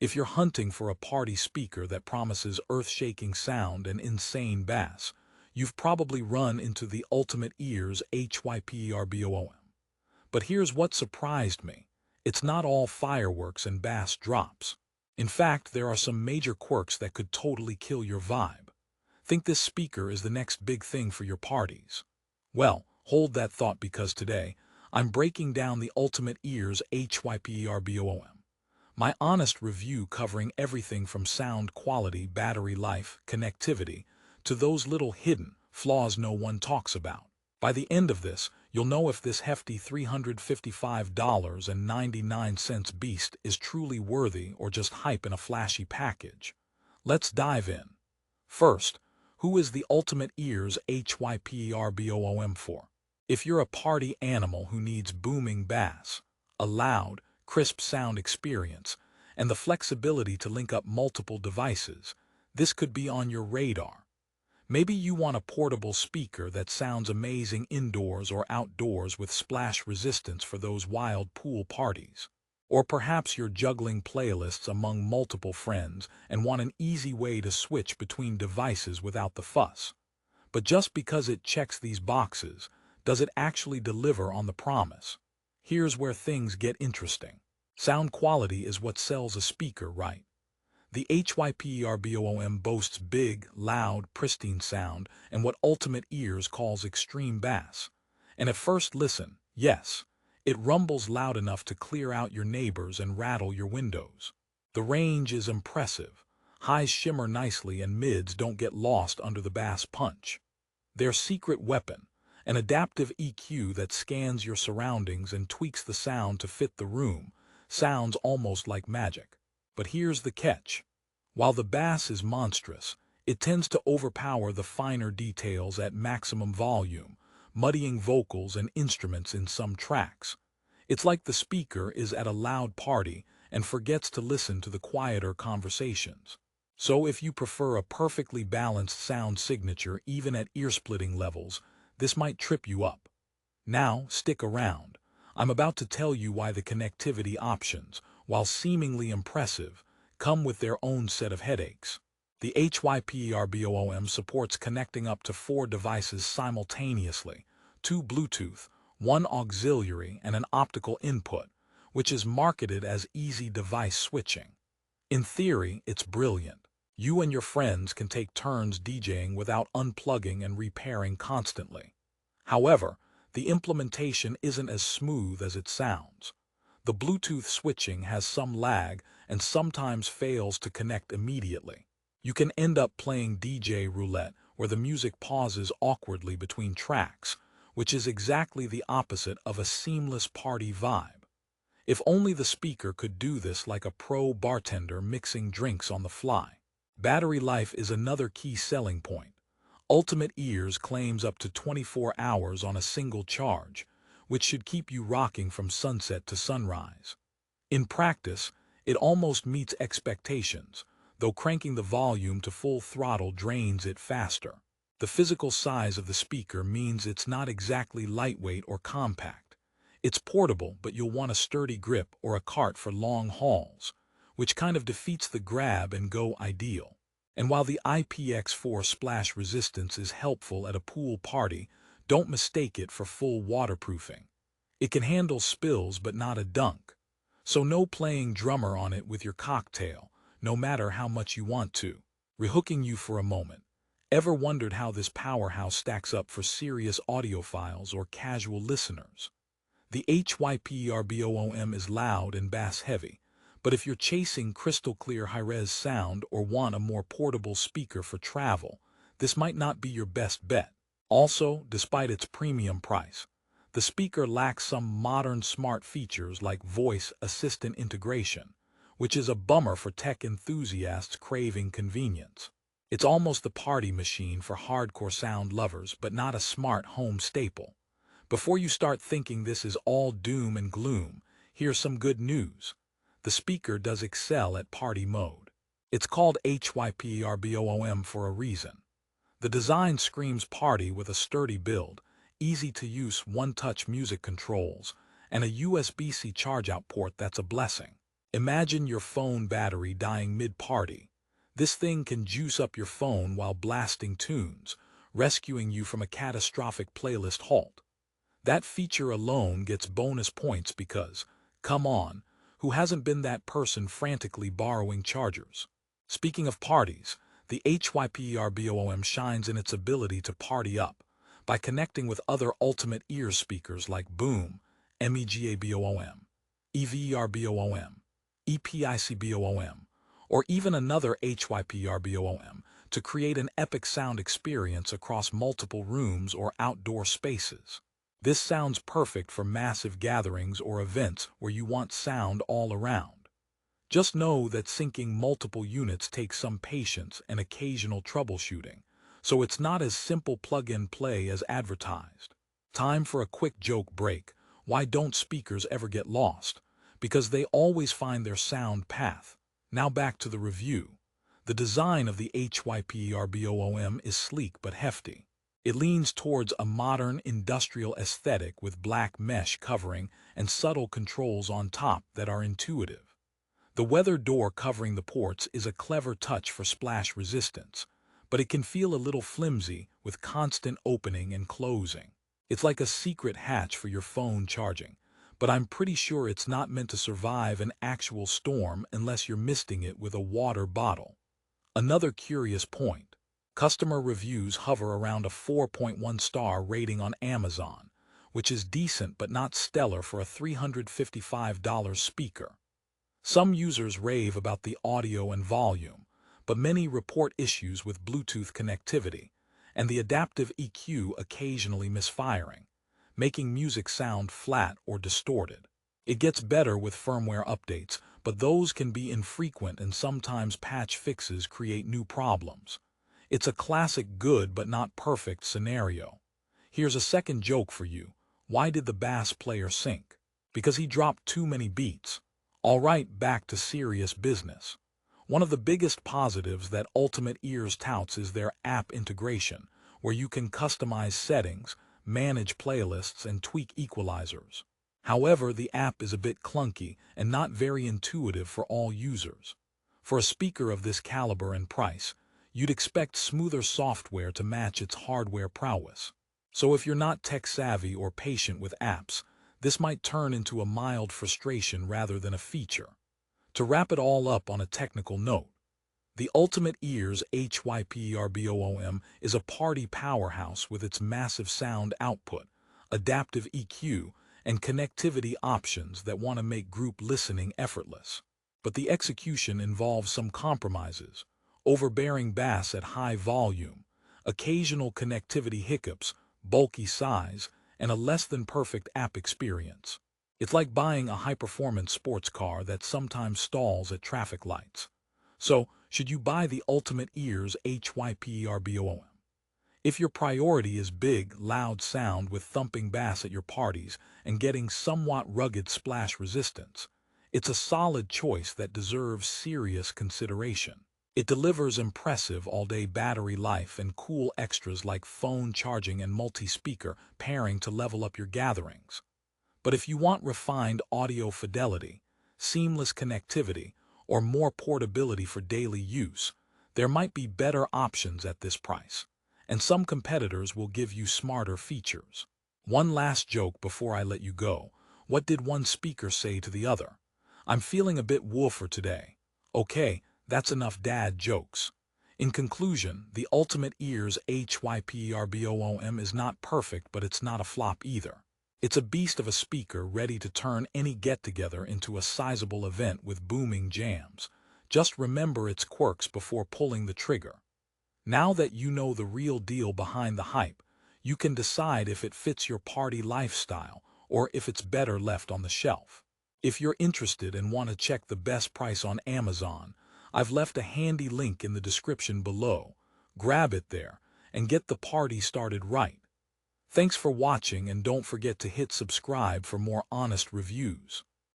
If you're hunting for a party speaker that promises earth-shaking sound and insane bass, you've probably run into the ultimate Ears HYPERBOOM. But here's what surprised me. It's not all fireworks and bass drops. In fact, there are some major quirks that could totally kill your vibe. Think this speaker is the next big thing for your parties? Well, hold that thought because today, I'm breaking down the ultimate Ears HYPERBOOM. My honest review covering everything from sound quality, battery life, connectivity, to those little hidden flaws no one talks about. By the end of this, you'll know if this hefty $355.99 beast is truly worthy or just hype in a flashy package. Let's dive in. First, who is the ultimate Ears HYPERBOOM for? If you're a party animal who needs booming bass, a loud, crisp sound experience, and the flexibility to link up multiple devices, this could be on your radar. Maybe you want a portable speaker that sounds amazing indoors or outdoors with splash resistance for those wild pool parties. Or perhaps you're juggling playlists among multiple friends and want an easy way to switch between devices without the fuss. But just because it checks these boxes, does it actually deliver on the promise? Here's where things get interesting. Sound quality is what sells a speaker, right? The HYPERBOOM boasts big, loud, pristine sound and what Ultimate Ears calls extreme bass. And at first listen, yes, it rumbles loud enough to clear out your neighbors and rattle your windows. The range is impressive. Highs shimmer nicely and mids don't get lost under the bass punch. Their secret weapon, an adaptive EQ that scans your surroundings and tweaks the sound to fit the room, sounds almost like magic. But here's the catch. While the bass is monstrous, it tends to overpower the finer details at maximum volume, muddying vocals and instruments in some tracks. It's like the speaker is at a loud party and forgets to listen to the quieter conversations. So if you prefer a perfectly balanced sound signature even at ear-splitting levels, this might trip you up. Now, stick around. I'm about to tell you why the connectivity options, while seemingly impressive, come with their own set of headaches. The HYPERBOOM supports connecting up to 4 devices simultaneously, 2 Bluetooth, 1 auxiliary, and an optical input, which is marketed as easy device switching. In theory, it's brilliant. You and your friends can take turns DJing without unplugging and repairing constantly. However, the implementation isn't as smooth as it sounds. The Bluetooth switching has some lag and sometimes fails to connect immediately. You can end up playing DJ roulette where the music pauses awkwardly between tracks, which is exactly the opposite of a seamless party vibe. If only the speaker could do this like a pro bartender mixing drinks on the fly. Battery life is another key selling point. Ultimate Ears claims up to 24 hours on a single charge, which should keep you rocking from sunset to sunrise. In practice, it almost meets expectations, though cranking the volume to full throttle drains it faster. The physical size of the speaker means it's not exactly lightweight or compact. It's portable, but you'll want a sturdy grip or a cart for long hauls, which kind of defeats the grab-and-go ideal. And while the IPX4 splash resistance is helpful at a pool party, don't mistake it for full waterproofing. It can handle spills but not a dunk. So no playing drummer on it with your cocktail, no matter how much you want to. Rehooking you for a moment. Ever wondered how this powerhouse stacks up for serious audiophiles or casual listeners? The HYPERBOOM is loud and bass-heavy, but if you're chasing crystal-clear high-res sound or want a more portable speaker for travel, this might not be your best bet. Also, despite its premium price, the speaker lacks some modern smart features like voice assistant integration, which is a bummer for tech enthusiasts craving convenience. It's almost the party machine for hardcore sound lovers, but not a smart home staple. Before you start thinking this is all doom and gloom, here's some good news. The speaker does excel at party mode. It's called HYPERBOOM for a reason. The design screams party with a sturdy build, easy-to-use one-touch music controls, and a USB-C charge-out port that's a blessing. Imagine your phone battery dying mid-party. This thing can juice up your phone while blasting tunes, rescuing you from a catastrophic playlist halt. That feature alone gets bonus points because, come on, who hasn't been that person frantically borrowing chargers? Speaking of parties, the HYPERBOOM shines in its ability to party up by connecting with other ultimate ears speakers like Boom, MEGABOOM, EVERBOOM, EPICBOOM, or even another HYPERBOOM to create an epic sound experience across multiple rooms or outdoor spaces. This sounds perfect for massive gatherings or events where you want sound all around. Just know that syncing multiple units takes some patience and occasional troubleshooting, so it's not as simple plug-and-play as advertised. Time for a quick joke break. Why don't speakers ever get lost? Because they always find their sound path. Now back to the review. The design of the HYPERBOOM is sleek but hefty. It leans towards a modern industrial aesthetic with black mesh covering and subtle controls on top that are intuitive. The weather door covering the ports is a clever touch for splash resistance, but it can feel a little flimsy with constant opening and closing. It's like a secret hatch for your phone charging, but I'm pretty sure it's not meant to survive an actual storm unless you're misting it with a water bottle. Another curious point. Customer reviews hover around a 4.1 star rating on Amazon, which is decent but not stellar for a $355 speaker. Some users rave about the audio and volume, but many report issues with Bluetooth connectivity and the adaptive EQ occasionally misfiring, making music sound flat or distorted. It gets better with firmware updates, but those can be infrequent and sometimes patch fixes create new problems. It's a classic good but not perfect scenario. Here's a second joke for you. Why did the bass player sink? Because he dropped too many beats. All right, back to serious business. One of the biggest positives that Ultimate Ears touts is their app integration, where you can customize settings, manage playlists, and tweak equalizers. However, the app is a bit clunky and not very intuitive for all users. For a speaker of this caliber and price, you'd expect smoother software to match its hardware prowess. So if you're not tech-savvy or patient with apps, this might turn into a mild frustration rather than a feature. To wrap it all up on a technical note, the Ultimate Ears HYPERBOOM is a party powerhouse with its massive sound output, adaptive EQ, and connectivity options that want to make group listening effortless. But the execution involves some compromises: overbearing bass at high volume, occasional connectivity hiccups, bulky size, and a less-than-perfect app experience. It's like buying a high-performance sports car that sometimes stalls at traffic lights. So, should you buy the Ultimate Ears HYPERBOOM? If your priority is big, loud sound with thumping bass at your parties and getting somewhat rugged splash resistance, it's a solid choice that deserves serious consideration. It delivers impressive all-day battery life and cool extras like phone charging and multi-speaker pairing to level up your gatherings. But if you want refined audio fidelity, seamless connectivity, or more portability for daily use, there might be better options at this price, and some competitors will give you smarter features. One last joke before I let you go. What did one speaker say to the other? I'm feeling a bit woofer today. Okay, that's enough dad jokes. In conclusion, the Ultimate Ears HYPERBOOM is not perfect, but it's not a flop either. It's a beast of a speaker ready to turn any get-together into a sizable event with booming jams. Just remember its quirks before pulling the trigger. Now that you know the real deal behind the hype, you can decide if it fits your party lifestyle or if it's better left on the shelf. If you're interested and want to check the best price on Amazon, I've left a handy link in the description below. Grab it there and get the party started right. Thanks for watching, and don't forget to hit subscribe for more honest reviews.